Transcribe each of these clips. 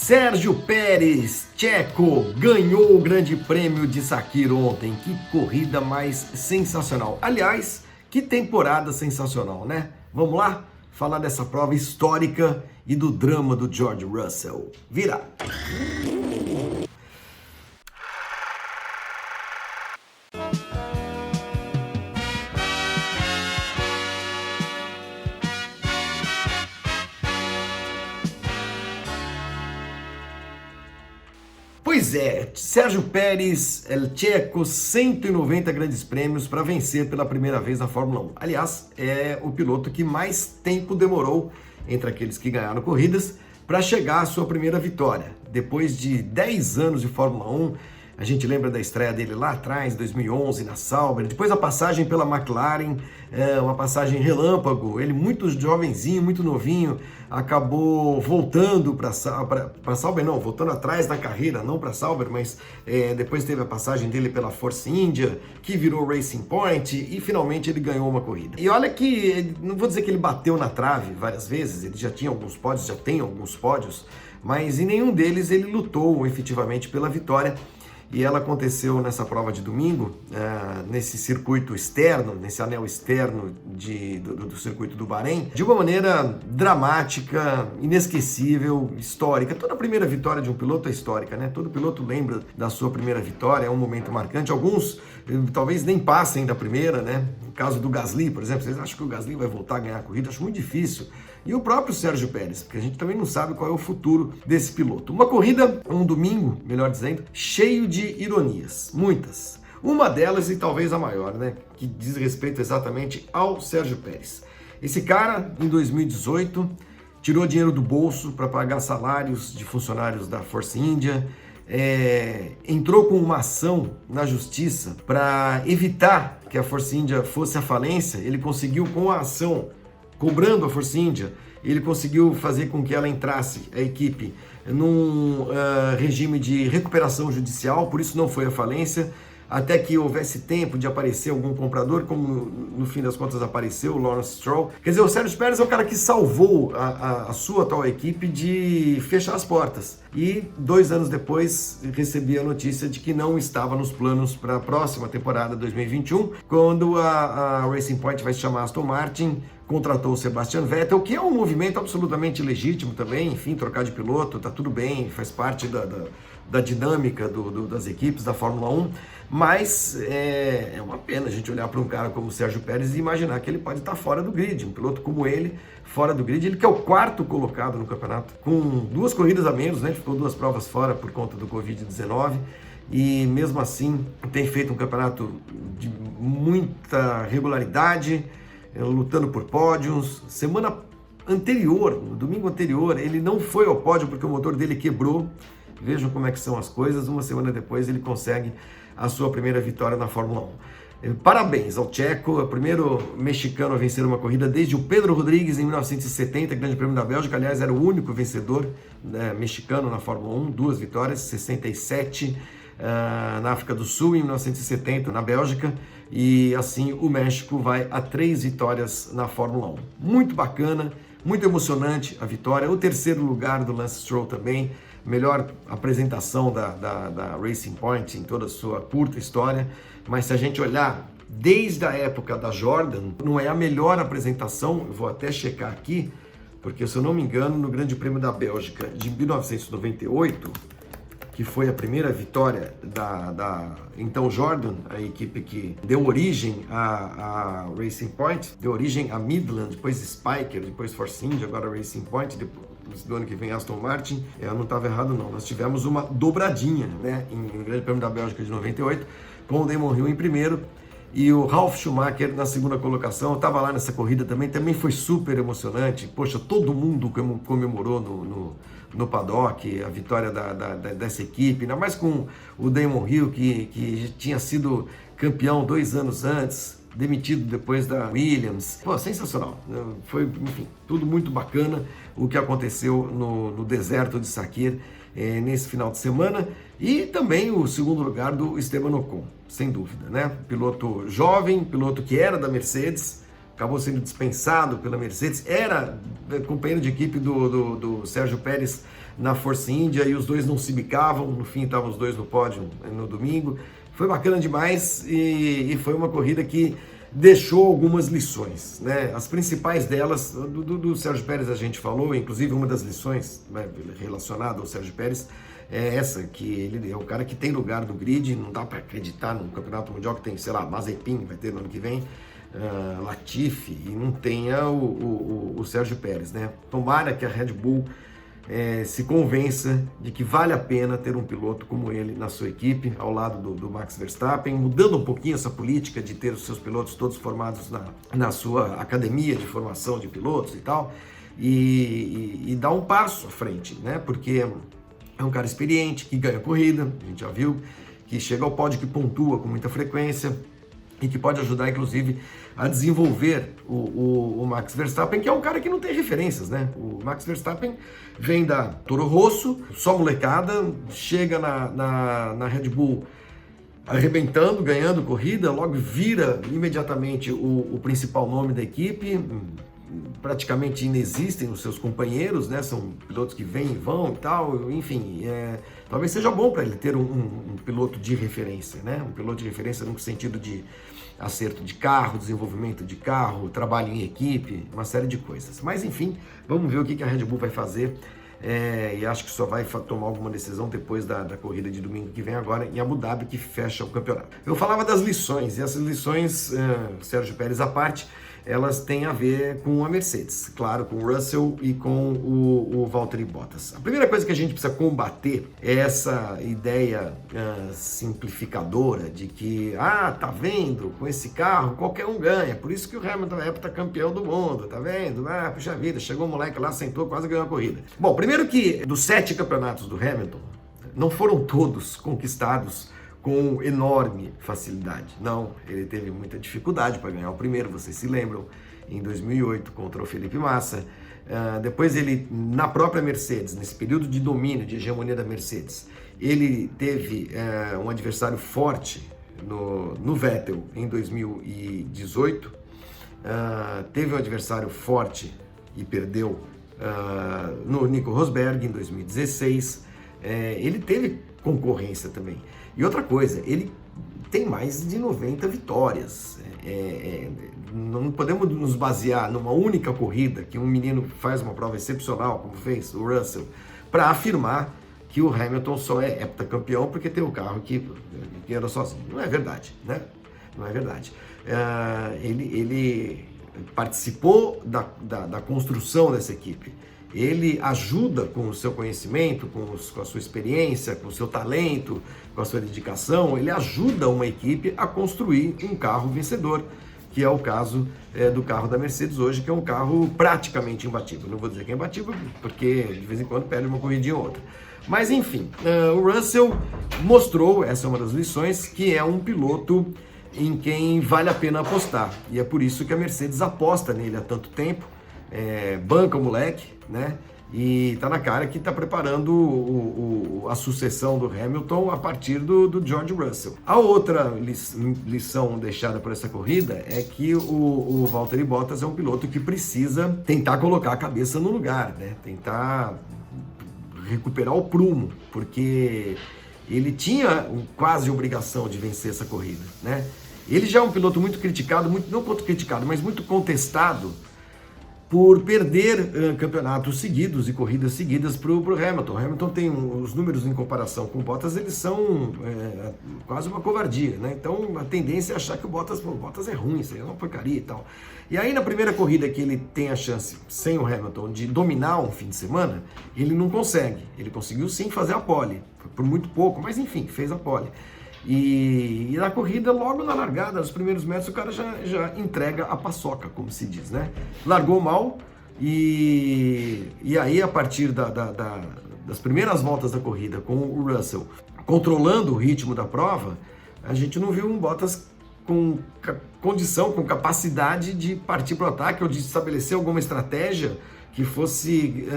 Sérgio Pérez, tcheco, ganhou o Grande Prêmio de Sakir ontem. Que corrida mais sensacional. Aliás, que temporada sensacional, né? Vamos lá falar dessa prova histórica e do drama do George Russell. Vira! Pois é, Sérgio Pérez, El Tcheco, 190 grandes prêmios para vencer pela primeira vez na Fórmula 1. Aliás, é o piloto que mais tempo demorou entre aqueles que ganharam corridas para chegar à sua primeira vitória. Depois de 10 anos de Fórmula 1, a gente lembra da estreia dele lá atrás, 2011, na Sauber, depois a passagem pela McLaren, uma passagem relâmpago, ele muito jovenzinho, muito novinho, acabou voltando para Sauber, não, voltando atrás na carreira, não para Sauber, mas depois teve a passagem dele pela Force India, que virou Racing Point, e finalmente ele ganhou uma corrida. E olha que, não vou dizer que ele bateu na trave várias vezes, ele já tinha alguns pódios, já tem alguns pódios, mas em nenhum deles ele lutou efetivamente pela vitória. E ela aconteceu nessa prova de domingo, nesse circuito externo, nesse anel externo do circuito do Bahrein, de uma maneira dramática, inesquecível, histórica. Toda primeira vitória de um piloto é histórica, né? Todo piloto lembra da sua primeira vitória, é um momento marcante. Alguns talvez nem passem da primeira, né? No caso do Gasly, por exemplo, vocês acham que o Gasly vai voltar a ganhar a corrida? Acho muito difícil. E o próprio Sérgio Pérez, porque a gente também não sabe qual é o futuro desse piloto. Uma corrida, um domingo, melhor dizendo, cheio de ironias, muitas. Uma delas, e talvez a maior, né, que diz respeito exatamente ao Sérgio Pérez. Esse cara, em 2018, tirou dinheiro do bolso para pagar salários de funcionários da Force India, entrou com uma ação na justiça para evitar que a Force India fosse à falência. Ele conseguiu, com a ação, cobrando a Force India, ele conseguiu fazer com que ela entrasse, a equipe, num regime de recuperação judicial, por isso não foi à falência, até que houvesse tempo de aparecer algum comprador, como no fim das contas apareceu o Lawrence Stroll. Quer dizer, o Sérgio Pérez é o cara que salvou a sua atual equipe de fechar as portas. E 2 anos depois recebi a notícia de que não estava nos planos para a próxima temporada 2021, quando a Racing Point vai se chamar Aston Martin, contratou o Sebastian Vettel, que é um movimento absolutamente legítimo também, enfim, trocar de piloto, tá tudo bem, faz parte da dinâmica das equipes da Fórmula 1, mas é uma pena a gente olhar para um cara como o Sérgio Pérez e imaginar que ele pode estar fora do grid. Um piloto como ele, fora do grid, ele que é o 4º colocado no campeonato, com 2 corridas a menos, né? Ficou 2 provas fora por conta do Covid-19, e mesmo assim tem feito um campeonato de muita regularidade, lutando por pódios. Semana anterior, no domingo anterior, ele não foi ao pódio porque o motor dele quebrou. Vejam como é que são as coisas. Uma semana depois ele consegue a sua primeira vitória na Fórmula 1. Parabéns ao tcheco, o primeiro mexicano a vencer uma corrida desde o Pedro Rodrigues em 1970, Grande Prêmio da Bélgica. Aliás, era o único vencedor mexicano na Fórmula 1, 2 vitórias, 67 na África do Sul, em 1970 na Bélgica, e assim o México vai a 3 vitórias na Fórmula 1. Muito bacana, muito emocionante a vitória. O 3º lugar do Lance Stroll também, melhor apresentação da Racing Point em toda a sua curta história. Mas se a gente olhar desde a época da Jordan, não é a melhor apresentação. Eu vou até checar aqui, porque se eu não me engano, no Grande Prêmio da Bélgica de 1998, que foi a primeira vitória da então Jordan, a equipe que deu origem a Racing Point, deu origem a Midland, depois Spiker, depois Force India, agora Racing Point, depois do ano que vem Aston Martin. Eu não estava errado não, nós tivemos uma dobradinha, né, em Grande Prêmio da Bélgica de 98, com o Damon Hill em primeiro e o Ralf Schumacher na 2ª colocação. Eu estava lá nessa corrida também foi super emocionante. Poxa, todo mundo comemorou no paddock a vitória dessa equipe, ainda mais com o Damon Hill, que tinha sido campeão 2 anos antes, demitido depois da Williams. Pô, sensacional. Foi, enfim, tudo muito bacana o que aconteceu no deserto de Sakir nesse final de semana. E também o 2º lugar do Esteban Ocon, sem dúvida, né? Piloto jovem, piloto que era da Mercedes, acabou sendo dispensado pela Mercedes, era companheiro de equipe do Sérgio Pérez na Force India e os dois não se bicavam, no fim estavam os dois no pódio no domingo. Foi bacana demais e foi uma corrida que deixou algumas lições, né? As principais delas, do Sérgio Pérez a gente falou, inclusive uma das lições, né, relacionada ao Sérgio Pérez é essa, que ele é o cara que tem lugar no grid, não dá para acreditar num campeonato mundial que tem, sei lá, Mazepin vai ter no ano que vem, Latifi, e não tenha o Sérgio Pérez, né? Tomara que a Red Bull se convença de que vale a pena ter um piloto como ele na sua equipe, ao lado do Max Verstappen, mudando um pouquinho essa política de ter os seus pilotos todos formados na sua academia de formação de pilotos e tal, e dar um passo à frente, né? Porque é um cara experiente, que ganha corrida, a gente já viu, que chega ao pódio, que pontua com muita frequência e que pode ajudar, inclusive, a desenvolver o Max Verstappen, que é um cara que não tem referências, né? O Max Verstappen vem da Toro Rosso, só molecada, chega na Red Bull arrebentando, ganhando corrida, logo vira imediatamente o principal nome da equipe, praticamente inexistem os seus companheiros, né? São pilotos que vêm e vão e tal, enfim, talvez seja bom para ele ter um piloto de referência, né? Um piloto de referência no sentido de acerto de carro, desenvolvimento de carro, trabalho em equipe, uma série de coisas. Mas enfim, vamos ver o que a Red Bull vai fazer. E acho que só vai tomar alguma decisão depois da corrida de domingo que vem agora em Abu Dhabi, que fecha o campeonato. Eu falava das lições, e essas lições, Sérgio Pérez à parte, elas têm a ver com a Mercedes, claro, com o Russell e com o Valtteri Bottas. A primeira coisa que a gente precisa combater é essa ideia simplificadora de que, tá vendo, com esse carro qualquer um ganha, por isso que o Hamilton é heptacampeão do mundo, tá vendo? Puxa vida, chegou um moleque lá, sentou, quase ganhou a corrida. Bom, primeiro que dos 7 campeonatos do Hamilton, não foram todos conquistados com enorme facilidade. Não, ele teve muita dificuldade para ganhar o primeiro, vocês se lembram, em 2008 contra o Felipe Massa. Depois ele, na própria Mercedes, nesse período de domínio, de hegemonia da Mercedes, ele teve um adversário forte no Vettel em 2018, teve um adversário forte e perdeu no Nico Rosberg em 2016, ele teve concorrência também. E outra coisa, ele tem mais de 90 vitórias. Não podemos nos basear numa única corrida, que um menino faz uma prova excepcional, como fez o Russell, para afirmar que o Hamilton só é heptacampeão porque tem o carro que anda sozinho. Não é verdade, né? Não é verdade. Ele participou da construção dessa equipe. Ele ajuda com o seu conhecimento, com a sua experiência, com o seu talento, com a sua dedicação, ele ajuda uma equipe a construir um carro vencedor, que é o caso do carro da Mercedes hoje, que é um carro praticamente imbatível. Não vou dizer que é imbatível, porque de vez em quando perde uma corridinha ou outra. Mas enfim, o Russell mostrou, essa é uma das lições, que é um piloto em quem vale a pena apostar. E é por isso que a Mercedes aposta nele há tanto tempo, banca o moleque, né? E tá na cara que tá preparando a sucessão do Hamilton a partir do George Russell. A outra lição deixada por essa corrida é que o Valtteri Bottas é um piloto que precisa tentar colocar a cabeça no lugar, né? Tentar recuperar o prumo, porque ele tinha quase obrigação de vencer essa corrida, né? Ele já é um piloto muito criticado, não muito criticado, mas muito contestado por perder campeonatos seguidos e corridas seguidas para o Hamilton. O Hamilton tem os números em comparação com o Bottas, eles são quase uma covardia, né? Então a tendência é achar que o Bottas é ruim, isso aí é uma porcaria e tal. E aí na primeira corrida que ele tem a chance, sem o Hamilton, de dominar um fim de semana, ele não consegue. Ele conseguiu sim fazer a pole, por muito pouco, mas enfim, fez a pole. E na corrida, logo na largada, nos primeiros metros, o cara já entrega a paçoca, como se diz, né? Largou mal e aí, a partir das primeiras voltas da corrida, com o Russell controlando o ritmo da prova, a gente não viu um Bottas com condição, com capacidade de partir para o ataque ou de estabelecer alguma estratégia que fosse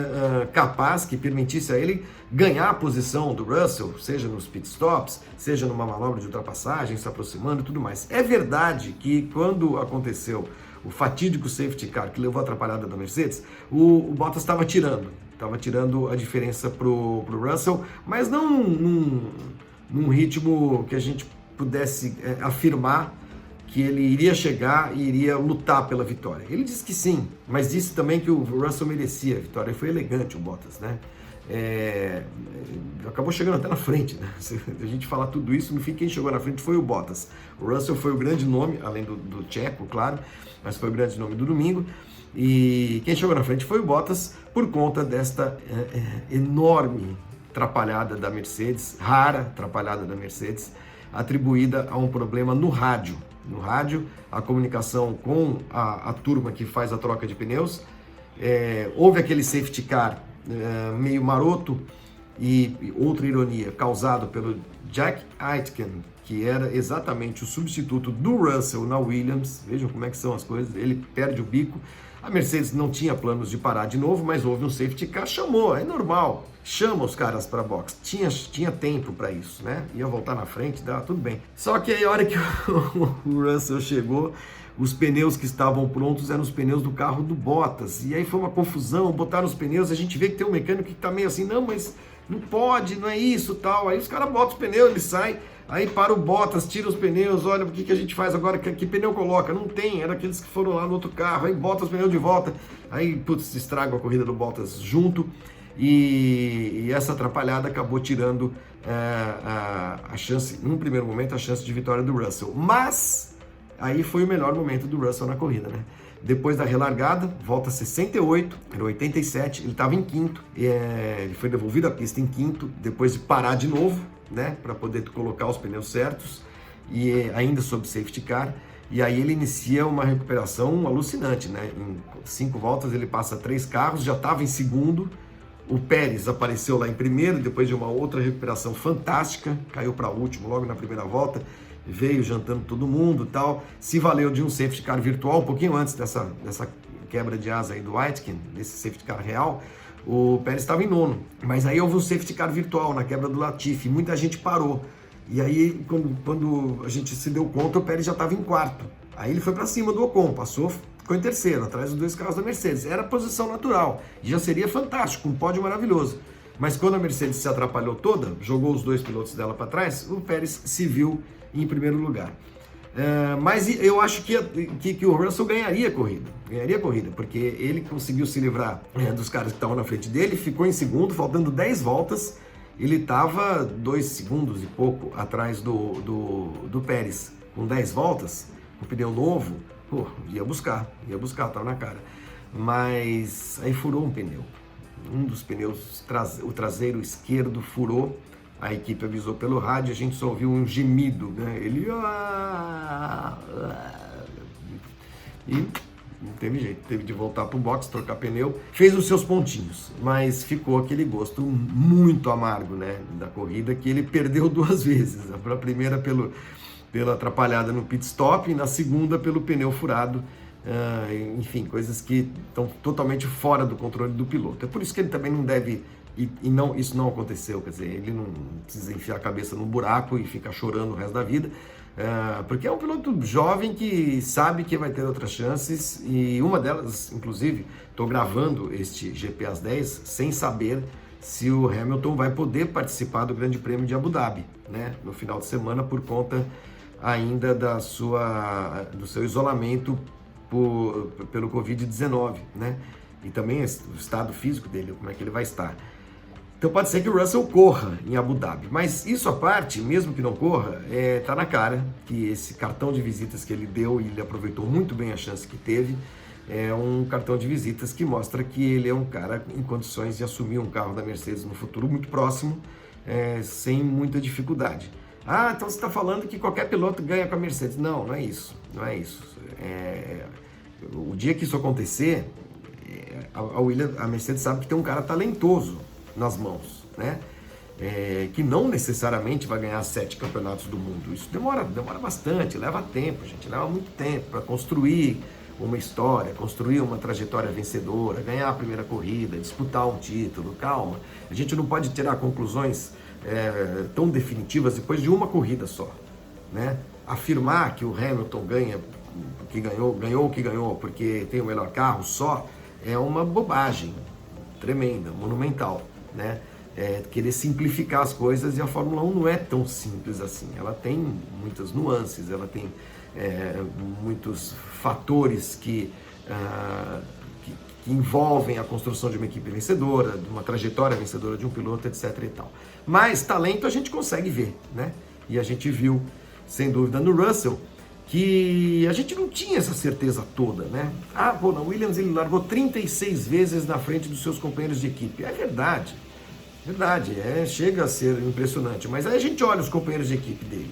capaz, que permitisse a ele ganhar a posição do Russell, seja nos pitstops, seja numa manobra de ultrapassagem, se aproximando e tudo mais. É verdade que quando aconteceu o fatídico safety car que levou a atrapalhada da Mercedes, o Bottas estava tirando. estava tirando a diferença pro Russell, mas não num ritmo que a gente pudesse afirmar que ele iria chegar e iria lutar pela vitória. Ele disse que sim, mas disse também que o Russell merecia a vitória. Foi elegante o Bottas, né? Acabou chegando até na frente, né? Se a gente falar tudo isso, no fim quem chegou na frente foi o Bottas. O Russell foi o grande nome, além do Checo, claro, mas foi o grande nome do domingo. E quem chegou na frente foi o Bottas por conta desta enorme atrapalhada da Mercedes, rara atrapalhada da Mercedes, atribuída a um problema no rádio. No rádio, a comunicação com a turma que faz a troca de pneus, houve aquele safety car meio maroto e outra ironia, causado pelo Jack Aitken, que era exatamente o substituto do Russell na Williams. Vejam como é que são as coisas, ele perde o bico. A Mercedes não tinha planos de parar de novo, mas houve um safety car, chamou, é normal, chama os caras para box, tinha tempo para isso, né? Ia voltar na frente, dá tudo bem. Só que aí a hora que o Russell chegou, os pneus que estavam prontos eram os pneus do carro do Bottas, e aí foi uma confusão, botaram os pneus, a gente vê que tem um mecânico que tá meio assim, não, mas não pode, não é isso, tal, aí os caras botam os pneus, ele sai, aí para o Bottas, tira os pneus, olha, o que a gente faz agora, que pneu coloca? Não tem, era aqueles que foram lá no outro carro, aí bota os pneus de volta, aí, putz, estraga a corrida do Bottas junto, e essa atrapalhada acabou tirando a chance, num primeiro momento, a chance de vitória do Russell, mas aí foi o melhor momento do Russell na corrida, né? Depois da relargada, volta 68, era 87, ele estava em quinto, ele foi devolvido à pista em quinto, depois de parar de novo, né, para poder colocar os pneus certos, e ainda sob safety car, e aí ele inicia uma recuperação alucinante, né? Em 5 voltas ele passa 3 carros, já estava em segundo, o Pérez apareceu lá em primeiro, depois de uma outra recuperação fantástica, caiu para último logo na primeira volta, veio jantando todo mundo e tal, se valeu de um safety car virtual, um pouquinho antes dessa quebra de asa aí do Aitken, desse safety car real, o Pérez estava em nono, mas aí houve um safety car virtual na quebra do Latifi, muita gente parou, e aí quando a gente se deu conta, o Pérez já estava em quarto, aí ele foi para cima do Ocon, ficou em terceiro, atrás dos 2 carros da Mercedes, era a posição natural, e já seria fantástico, um pódio maravilhoso, mas quando a Mercedes se atrapalhou toda, jogou os 2 pilotos dela para trás, o Pérez se viu em primeiro lugar. Mas eu acho que o Russell ganharia a corrida, porque ele conseguiu se livrar dos caras que estavam na frente dele, ficou em segundo, faltando 10 voltas, ele estava 2 segundos e pouco atrás do Pérez, com 10 voltas, com pneu novo, ia buscar, estava na cara, mas aí furou um pneu, um dos pneus, o traseiro esquerdo furou. A equipe avisou pelo rádio, a gente só ouviu um gemido, né? Ele... E não teve jeito, teve de voltar pro box, trocar pneu. Fez os seus pontinhos, mas ficou aquele gosto muito amargo, né? Da corrida, que ele perdeu 2 vezes. A primeira pela atrapalhada no pit stop e na segunda pelo pneu furado. Enfim, coisas que estão totalmente fora do controle do piloto. É por isso que ele também não deve... isso não aconteceu, quer dizer, ele não precisa enfiar a cabeça no buraco e ficar chorando o resto da vida, porque é um piloto jovem que sabe que vai ter outras chances, e uma delas, inclusive, estou gravando este GP às 10 sem saber se o Hamilton vai poder participar do Grande Prêmio de Abu Dhabi, né, no final de semana, por conta ainda do seu isolamento pelo Covid-19, né, e também o estado físico dele, como é que ele vai estar. Então pode ser que o Russell corra em Abu Dhabi, mas isso à parte, mesmo que não corra, tá na cara que esse cartão de visitas que ele deu, e ele aproveitou muito bem a chance que teve, é um cartão de visitas que mostra que ele é um cara em condições de assumir um carro da Mercedes no futuro muito próximo, sem muita dificuldade. Ah, então você está falando que qualquer piloto ganha com a Mercedes. Não, não é isso, não é isso. O dia que isso acontecer, a Mercedes sabe que tem um cara talentoso nas mãos, né? Que não necessariamente vai ganhar 7 campeonatos do mundo. Isso demora bastante, leva tempo, gente, leva muito tempo para construir uma história, construir uma trajetória vencedora, ganhar a primeira corrida, disputar um título. Calma, a gente não pode tirar conclusões tão definitivas depois de uma corrida só, né? Afirmar que o Hamilton ganhou o que ganhou porque tem o melhor carro só, é uma bobagem. tremenda, monumental, né? Querer simplificar as coisas, e a Fórmula 1 não é tão simples assim. Ela tem muitas nuances, ela tem muitos fatores que envolvem a construção de uma equipe vencedora, de uma trajetória vencedora de um piloto, etc. e tal. Mas talento a gente consegue ver, né? E a gente viu, sem dúvida, no Russell, que a gente não tinha essa certeza toda, né? Na Williams ele largou 36 vezes na frente dos seus companheiros de equipe. É verdade, chega a ser impressionante. Mas aí a gente olha os companheiros de equipe dele.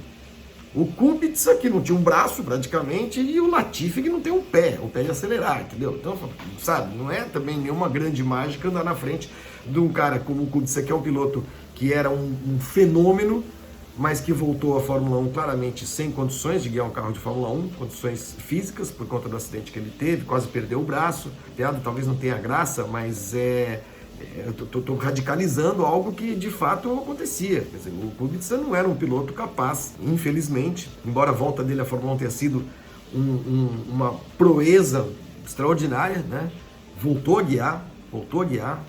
O Kubica, que não tinha um braço praticamente, e o Latifi, que não tem o pé de acelerar, entendeu? Então, sabe, não é também nenhuma grande mágica andar na frente de um cara como o Kubica, que é um piloto que era um fenômeno, mas que voltou à Fórmula 1 claramente sem condições de guiar um carro de Fórmula 1, condições físicas, por conta do acidente que ele teve, quase perdeu o braço. Piada talvez não tenha graça, mas eu tô radicalizando algo que de fato acontecia. Quer dizer, o Kubica não era um piloto capaz, infelizmente, embora a volta dele à Fórmula 1 tenha sido uma proeza extraordinária, né? Voltou a guiar,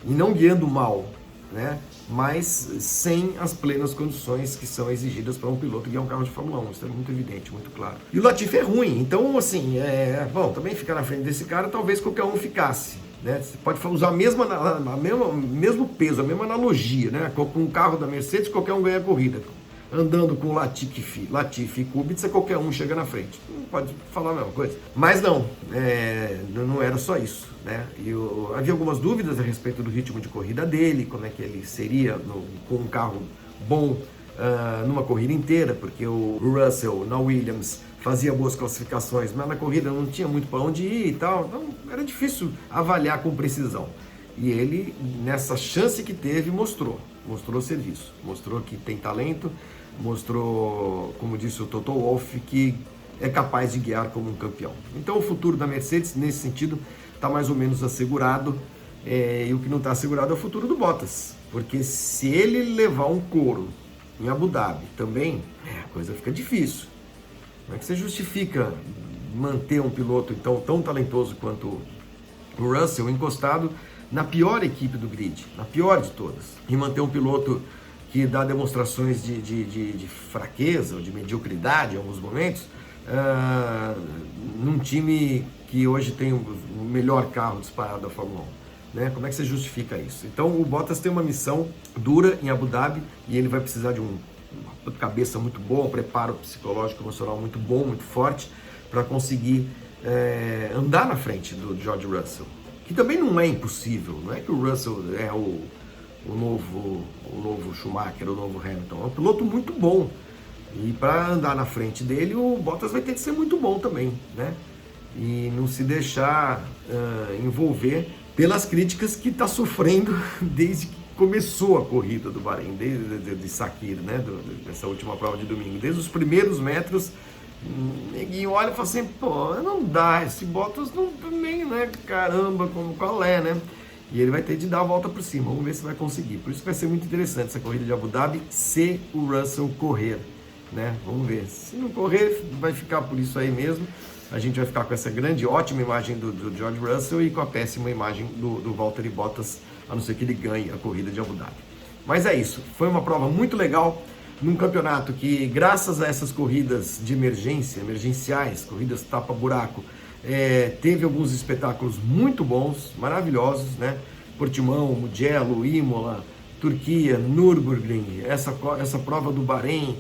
e não guiando mal, né? Mas sem as plenas condições que são exigidas para um piloto guiar um carro de Fórmula 1. Isso é muito evidente, muito claro. E o Latifi é ruim, então assim, também ficar na frente desse cara, talvez qualquer um ficasse, né? Você pode usar o mesmo peso, a mesma analogia, né? Com um carro da Mercedes, qualquer um ganha a corrida. Andando com Latifi e Kubica, qualquer um chega na frente. Não pode falar a mesma coisa. Mas não era só isso, né? Havia algumas dúvidas a respeito do ritmo de corrida dele, como é que ele seria com um carro bom numa corrida inteira, porque o Russell na Williams fazia boas classificações, mas na corrida não tinha muito para onde ir e tal, então era difícil avaliar com precisão. E ele, nessa chance que teve, mostrou serviço, mostrou que tem talento, mostrou, como disse o Toto Wolff, que é capaz de guiar como um campeão. Então o futuro da Mercedes, nesse sentido, está mais ou menos assegurado, e o que não está assegurado é o futuro do Bottas, porque se ele levar um couro em Abu Dhabi também, a coisa fica difícil. Como é que você justifica manter um piloto então tão talentoso quanto o Russell encostado na pior equipe do grid, na pior de todas, e manter um piloto que dá demonstrações de fraqueza ou de mediocridade em alguns momentos, num time que hoje tem o melhor carro disparado da Fórmula 1? Né? Como é que você justifica isso? Então o Bottas tem uma missão dura em Abu Dhabi, e ele vai precisar de uma cabeça muito boa, um preparo psicológico, emocional muito bom, muito forte, para conseguir andar na frente do George Russell. Que também não é impossível, não é que o Russell é o novo Schumacher, o novo Hamilton, é um piloto muito bom, e para andar na frente dele o Bottas vai ter que ser muito bom também, né? E não se deixar envolver pelas críticas que está sofrendo desde que começou a corrida do Bahrein, desde de Sakir, né? Dessa última prova de domingo, desde os primeiros metros. Neguinho olha e fala assim, não dá, esse Bottas não também, né, caramba, qual é, né? E ele vai ter de dar a volta por cima, vamos ver se vai conseguir. Por isso vai ser muito interessante essa corrida de Abu Dhabi, se o Russell correr, né? Vamos ver, se não correr, vai ficar por isso aí mesmo. A gente vai ficar com essa grande, ótima imagem do George Russell e com a péssima imagem do Valtteri Bottas, a não ser que ele ganhe a corrida de Abu Dhabi. Mas é isso, foi uma prova muito legal, num campeonato que, graças a essas corridas de emergenciais, corridas tapa-buraco, teve alguns espetáculos muito bons, maravilhosos, né? Portimão, Mugello, Imola, Turquia, Nürburgring, essa prova do Bahrein.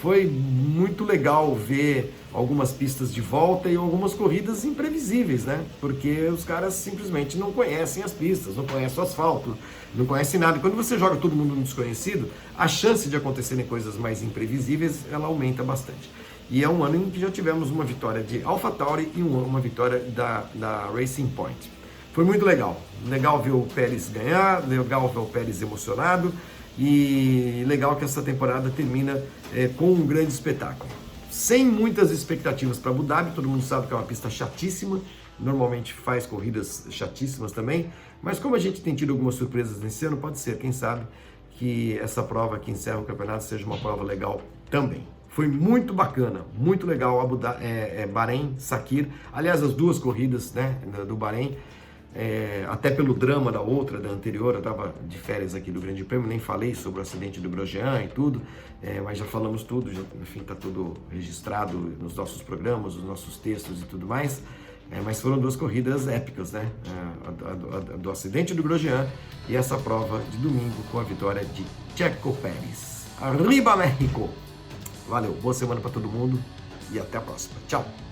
Foi muito legal ver algumas pistas de volta e algumas corridas imprevisíveis, né? Porque os caras simplesmente não conhecem as pistas, não conhecem o asfalto, não conhecem nada. E quando você joga todo mundo no desconhecido, a chance de acontecerem coisas mais imprevisíveis, ela aumenta bastante. E é um ano em que já tivemos uma vitória de AlphaTauri e uma vitória da Racing Point. Foi muito legal. Legal ver o Pérez ganhar, legal ver o Pérez emocionado, e legal que essa temporada termina com um grande espetáculo. Sem muitas expectativas para Abu Dhabi, todo mundo sabe que é uma pista chatíssima, normalmente faz corridas chatíssimas também, mas como a gente tem tido algumas surpresas nesse ano, pode ser, quem sabe, que essa prova que encerra o campeonato seja uma prova legal também. Foi muito bacana, muito legal Bahrein, Sakir, aliás as duas corridas, né, do Bahrein, até pelo drama da outra, da anterior. Eu estava de férias aqui do Grande Prêmio, nem falei sobre o acidente do Grosjean e tudo, mas já falamos tudo, já, enfim, está tudo registrado nos nossos programas, nos nossos textos e tudo mais. Mas foram duas corridas épicas, né? A do acidente do Grosjean e essa prova de domingo com a vitória de Checo Pérez. Arriba, México! Valeu, boa semana para todo mundo e até a próxima. Tchau!